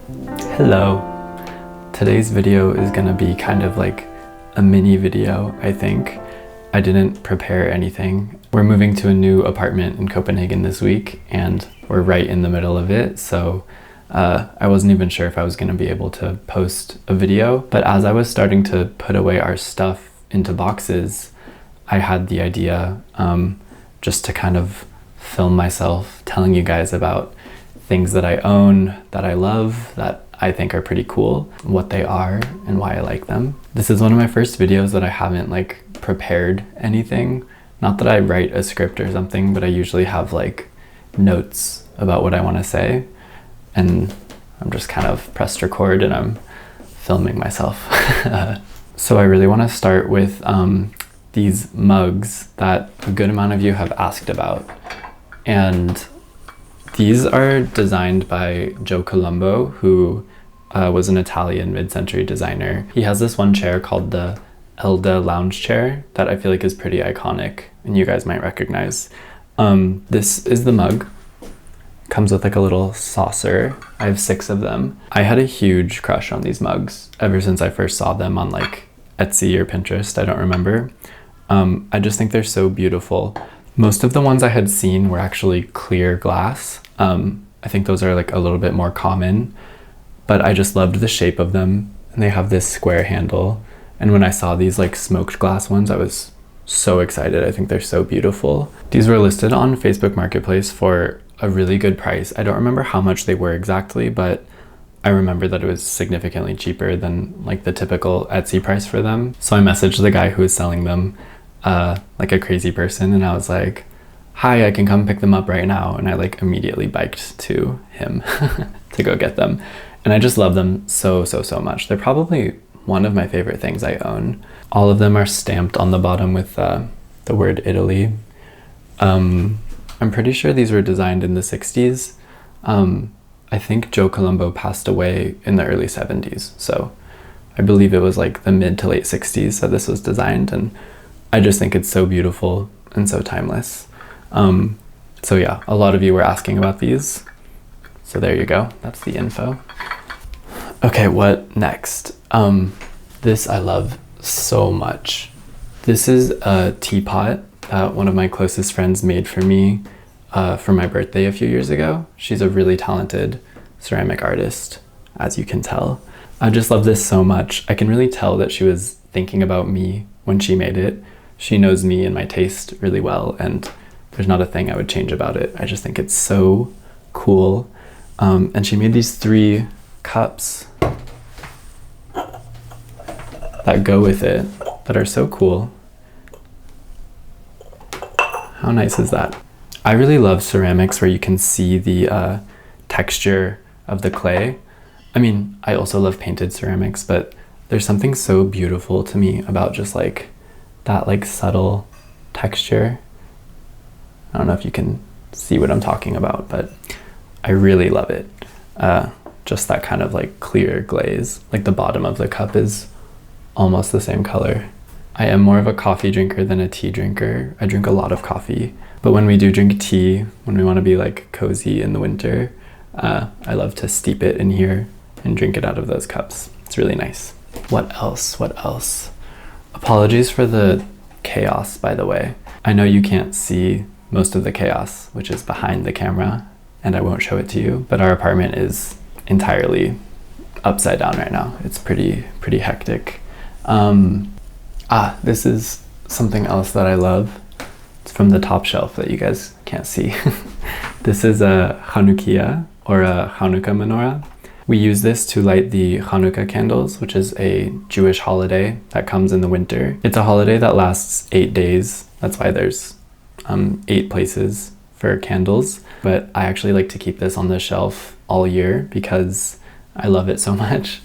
Hello. Today's video is gonna be kind of like a mini video, I think. I didn't prepare anything. We're moving to a new apartment in Copenhagen this week and we're right in the middle of it, so I wasn't even sure if I was gonna be able to post a video, but as I was starting to put away our stuff into boxes, I had the idea just to kind of film myself telling you guys about things that I own, that I love, that I think are pretty cool, what they are and why I like them. This is one of my first videos that I haven't like prepared anything. Not that I write a script or something, but I usually have like notes about what I want to say, and I'm just kind of pressed record and I'm filming myself. So I really want to start with these mugs that a good amount of you have asked about, and these are designed by Joe Colombo, who was an Italian mid-century designer. He has this one chair called the Elda lounge chair that I feel like is pretty iconic and you guys might recognize. This is the mug. Comes with like a little saucer. I have 6 of them. I had a huge crush on these mugs ever since I first saw them on like Etsy or Pinterest, I don't remember. I just think they're so beautiful. Most of the ones I had seen were actually clear glass. I think those are like a little bit more common, but I just loved the shape of them, and they have this square handle. And when I saw these like smoked glass ones, I was so excited. I think they're so beautiful. These were listed on Facebook Marketplace for a really good price. I don't remember how much they were exactly, but I remember that it was significantly cheaper than like the typical Etsy price for them. So I messaged the guy who was selling them like a crazy person, and I was like, hi, I can come pick them up right now. And I like immediately biked to him to go get them. And I just love them so much. They're probably one of my favorite things I own. All of them are stamped on the bottom with the word Italy. I'm pretty sure these were designed in the 60s. I think Joe Colombo passed away in the early 70s. So I believe it was like the mid to late 60s that this was designed. And I just think it's so beautiful and so timeless. So yeah, a lot of you were asking about these. So there you go. That's the info. Okay, what next? This I love so much. This is a teapot that one of my closest friends made for me for my birthday a few years ago. She's a really talented ceramic artist, as you can tell. I just love this so much. I can really tell that she was thinking about me when she made it. She knows me and my taste really well, and there's not a thing I would change about it. I just think it's so cool. And she made these 3 cups that go with it that are so cool. How nice is that? I really love ceramics where you can see the texture of the clay. I mean, I also love painted ceramics, but there's something so beautiful to me about just like that like subtle texture. I don't know if you can see what I'm talking about, but I really love it. Just that kind of like clear glaze, like the bottom of the cup is almost the same color. I am more of a coffee drinker than a tea drinker. I drink a lot of coffee, but when we do drink tea, when we want to be like cozy in the winter, I love to steep it in here and drink it out of those cups. It's really nice. What else? What else? Apologies for the chaos, by the way. I know you can't see most of the chaos, which is behind the camera, and I won't show it to you, but our apartment is entirely upside down right now. It's pretty hectic. This is something else that I love. It's from the top shelf that you guys can't see. This is a chanukiah, or a Hanukkah menorah. We use this to light the Hanukkah candles, which is a Jewish holiday that comes in the winter. It's a holiday that lasts 8 days. That's why there's 8 places for candles. But I actually like to keep this on the shelf all year because I love it so much.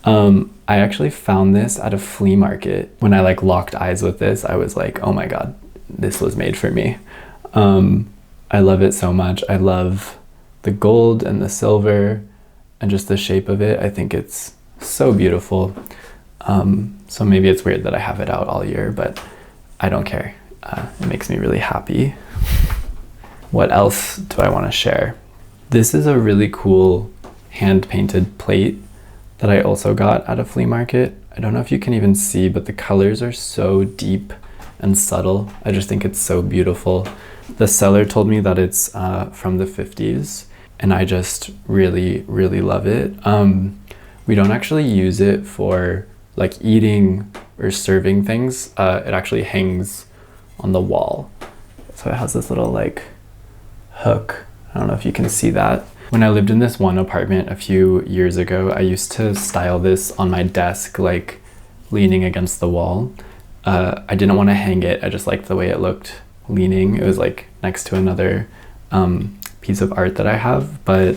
I actually found this at a flea market. When I like locked eyes with this, I was like, oh my God, this was made for me. I love it so much. I love the gold and the silver and just the shape of it. I think it's so beautiful. So maybe it's weird that I have it out all year, but I don't care. It makes me really happy. What else do I want to share? This is a really cool hand painted plate that I also got at a flea market. I don't know if you can even see, but the colors are so deep and subtle. I just think it's so beautiful. The seller told me that it's from the 50s, and I just really, really love it. We don't actually use it for like eating or serving things. It actually hangs on the wall. So it has this little like hook. I don't know if you can see that. When I lived in this one apartment a few years ago, I used to style this on my desk, like leaning against the wall. I didn't want to hang it. I just liked the way it looked leaning. It was like next to another piece of art that I have, but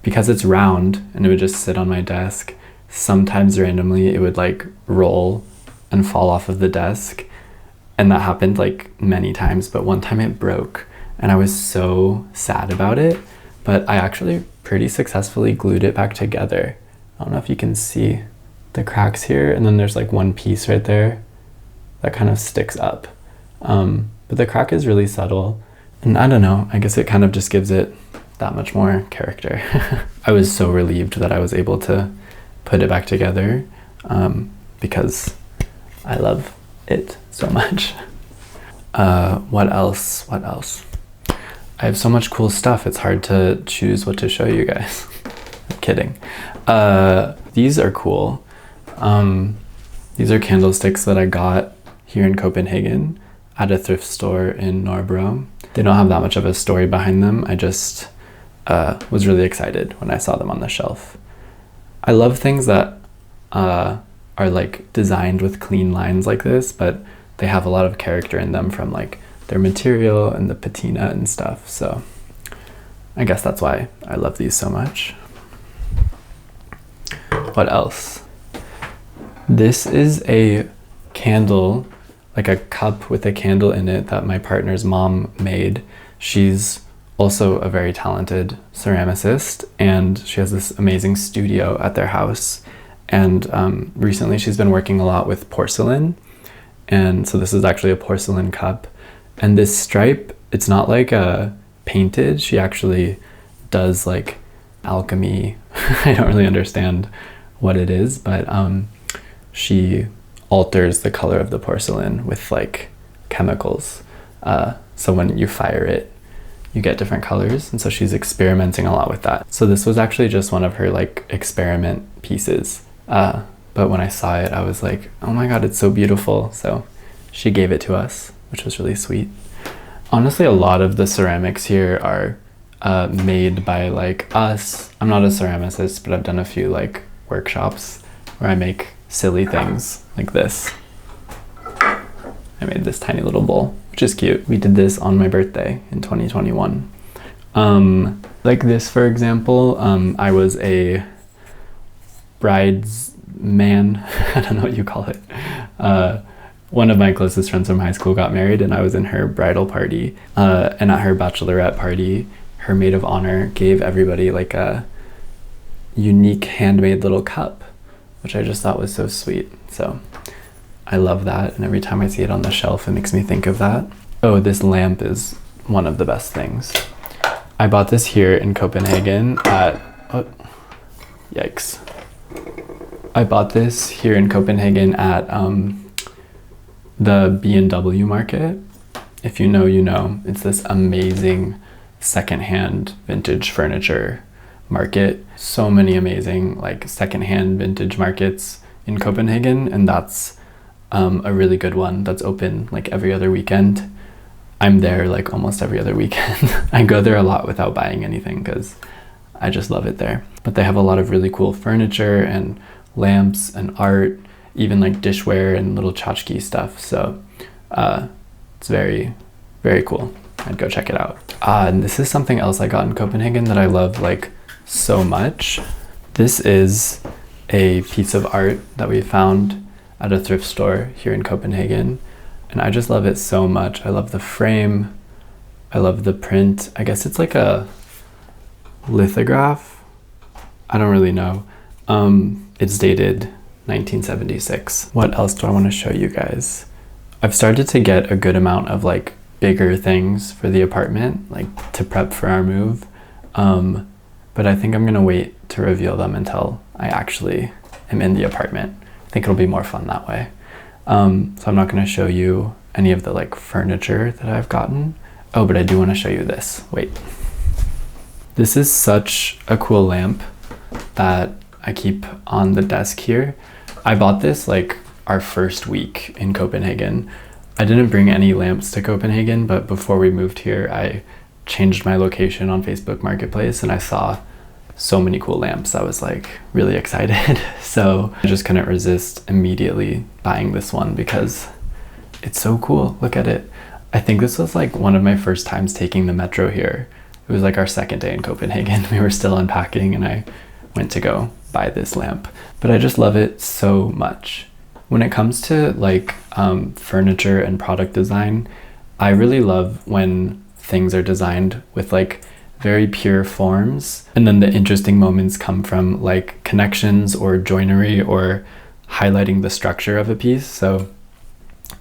because it's round and it would just sit on my desk, sometimes randomly it would like roll and fall off of the desk. And that happened like many times, but one time it broke and I was so sad about it, but I actually pretty successfully glued it back together. I don't know if you can see the cracks here, and then there's like one piece right there that kind of sticks up. But the crack is really subtle, and I don't know, I guess it kind of just gives it that much more character. I was so relieved that I was able to put it back together because I love it so much. What else? I have so much cool stuff, it's hard to choose what to show you guys. I'm kidding. These are cool. These are candlesticks that I got here in Copenhagen at a thrift store in Nørrebro. They don't have that much of a story behind them. I just was really excited when I saw them on the shelf. I love things that are like designed with clean lines like this, but they have a lot of character in them from like their material and the patina and stuff. So I guess that's why I love these so much. What else? This is a candle, like a cup with a candle in it that my partner's mom made. She's also a very talented ceramicist, and she has this amazing studio at their house. And recently she's been working a lot with porcelain. And so this is actually a porcelain cup. And this stripe, it's not like painted. She actually does like alchemy. I don't really understand what it is, but she alters the color of the porcelain with like chemicals. So when you fire it, you get different colors. And so she's experimenting a lot with that. So this was actually just one of her like experiment pieces. But when I saw it, I was like, oh my God, it's so beautiful. So she gave it to us, which was really sweet. Honestly, a lot of the ceramics here are made by like us. I'm not a ceramicist, but I've done a few like workshops where I make silly things like this. I made this tiny little bowl, which is cute. We did this on my birthday in 2021. Like this, for example, I was a bridesman. I don't know what you call it. One of my closest friends from high school got married, and I was in her bridal party. And at her bachelorette party, her maid of honor gave everybody like a unique handmade little cup, which I just thought was so sweet. So I love that, and every time I see it on the shelf, it makes me think of that. Oh, this lamp is one of the best things. I bought this here in Copenhagen at, oh, yikes. I bought this here in Copenhagen at the B&W market. If you know, you know. It's this amazing secondhand vintage furniture market. So many amazing like secondhand vintage markets in Copenhagen, and that's a really good one that's open like every other weekend. I'm there like almost every other weekend. I go there a lot without buying anything because I just love it there. But they have a lot of really cool furniture and lamps and art, even like dishware and little tchotchke stuff. So it's very, very cool. I'd go check it out. And this is something else I got in Copenhagen that I love like so much. This is a piece of art that we found at a thrift store here in Copenhagen, and I just love it so much. I love the frame, I love the print. I guess it's like a lithograph. I don't really know. It's dated 1976. What else do I want to show you guys? I've started to get a good amount of like bigger things for the apartment, like to prep for our move. but I think I'm gonna wait to reveal them until I actually am in the apartment. I think it'll be more fun that way. So I'm not gonna show you any of the like furniture that I've gotten. Oh, but I do wanna show you this. Wait. This is such a cool lamp that I keep on the desk here. I bought this like our first week in Copenhagen. I didn't bring any lamps to Copenhagen, but before we moved here, I changed my location on Facebook Marketplace and I saw so many cool lamps. I was like really excited. So I just couldn't resist immediately buying this one because it's so cool. Look at it. I think this was like one of my first times taking the metro here. It was like our second day in Copenhagen. We were still unpacking and I went to go buy this lamp, but I just love it so much. When it comes to like furniture and product design, I really love when things are designed with like very pure forms, and then the interesting moments come from like connections or joinery or highlighting the structure of a piece. So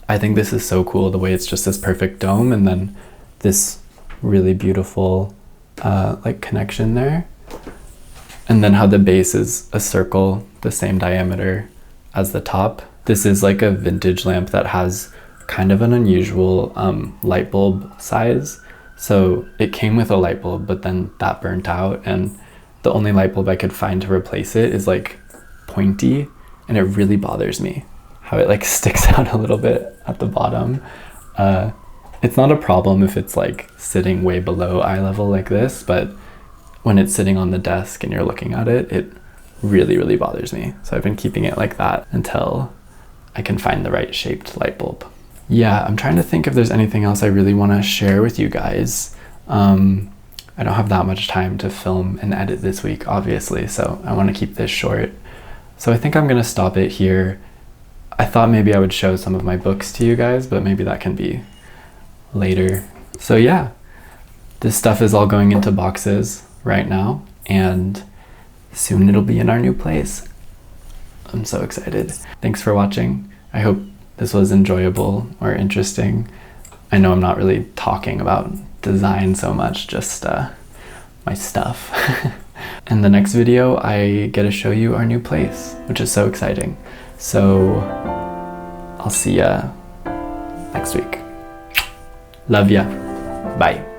I think this is so cool, the way it's just this perfect dome and then this really beautiful like connection there. And then how the base is a circle the same diameter as the top. This is like a vintage lamp that has kind of an unusual light bulb size. So it came with a light bulb, but then that burnt out, and the only light bulb I could find to replace it is like pointy, and it really bothers me how it like sticks out a little bit at the bottom. It's not a problem if it's like sitting way below eye level like this, but when it's sitting on the desk and you're looking at it, it really, really bothers me. So I've been keeping it like that until I can find the right shaped light bulb. Yeah, I'm trying to think if there's anything else I really want to share with you guys. I don't have that much time to film and edit this week, obviously, so I want to keep this short. So I think I'm going to stop it here. I thought maybe I would show some of my books to you guys, but maybe that can be later. So yeah, this stuff is all going into boxes right now, and soon it'll be in our new place. I'm so excited. Thanks for watching. I hope this was enjoyable or interesting. I know I'm not really talking about design so much, just my stuff. In the next video, I get to show you our new place, which is so exciting. So I'll see ya next week. Love ya. Bye.